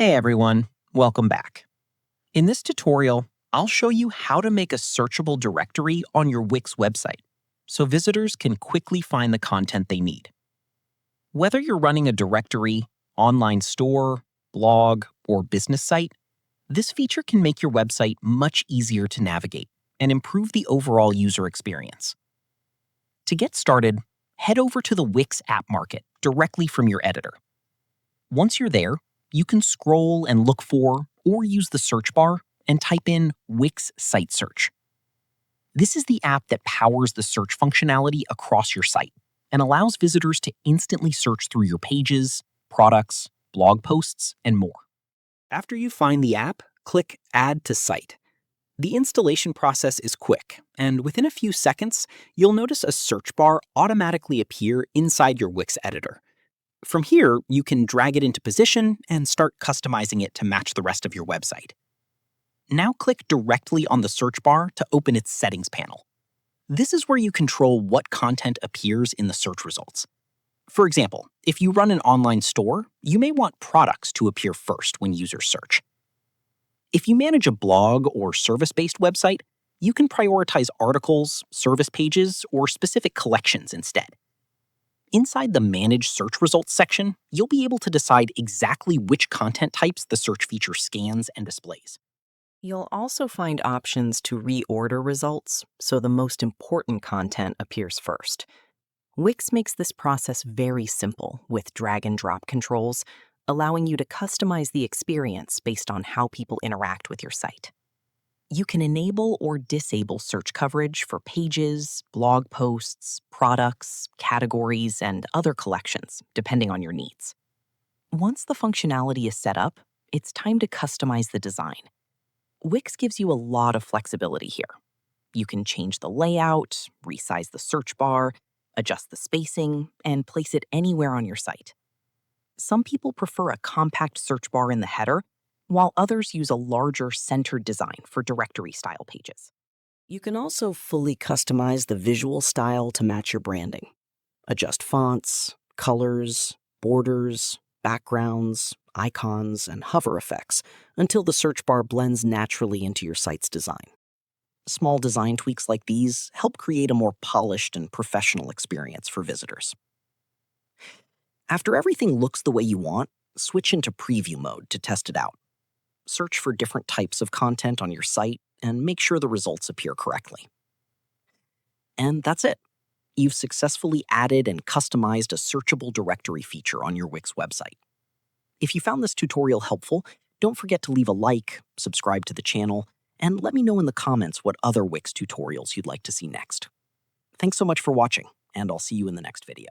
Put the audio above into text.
Hey everyone, welcome back. In this tutorial, I'll show you how to make a searchable directory on your Wix website so visitors can quickly find the content they need. Whether you're running a directory, online store, blog, or business site, this feature can make your website much easier to navigate and improve the overall user experience. To get started, head over to the Wix App Market directly from your editor. Once you're there, you can scroll and look for or use the search bar and type in Wix Site Search. This is the app that powers the search functionality across your site and allows visitors to instantly search through your pages, products, blog posts, and more. After you find the app, click Add to Site. The installation process is quick, and within a few seconds, you'll notice a search bar automatically appear inside your Wix editor. From here, you can drag it into position and start customizing it to match the rest of your website. Now click directly on the search bar to open its settings panel. This is where you control what content appears in the search results. For example, if you run an online store, you may want products to appear first when users search. If you manage a blog or service-based website, you can prioritize articles, service pages, or specific collections instead. Inside the Manage Search Results section, you'll be able to decide exactly which content types the search feature scans and displays. You'll also find options to reorder results, so the most important content appears first. Wix makes this process very simple with drag-and-drop controls, allowing you to customize the experience based on how people interact with your site. You can enable or disable search coverage for pages, blog posts, products, categories, and other collections, depending on your needs. Once the functionality is set up, it's time to customize the design. Wix gives you a lot of flexibility here. You can change the layout, resize the search bar, adjust the spacing, and place it anywhere on your site. Some people prefer a compact search bar in the header, while others use a larger centered design for directory-style pages. You can also fully customize the visual style to match your branding. Adjust fonts, colors, borders, backgrounds, icons, and hover effects until the search bar blends naturally into your site's design. Small design tweaks like these help create a more polished and professional experience for visitors. After everything looks the way you want, switch into preview mode to test it out. Search for different types of content on your site and make sure the results appear correctly. And that's it. You've successfully added and customized a searchable directory feature on your Wix website. If you found this tutorial helpful, don't forget to leave a like, subscribe to the channel, and let me know in the comments what other Wix tutorials you'd like to see next. Thanks so much for watching, and I'll see you in the next video.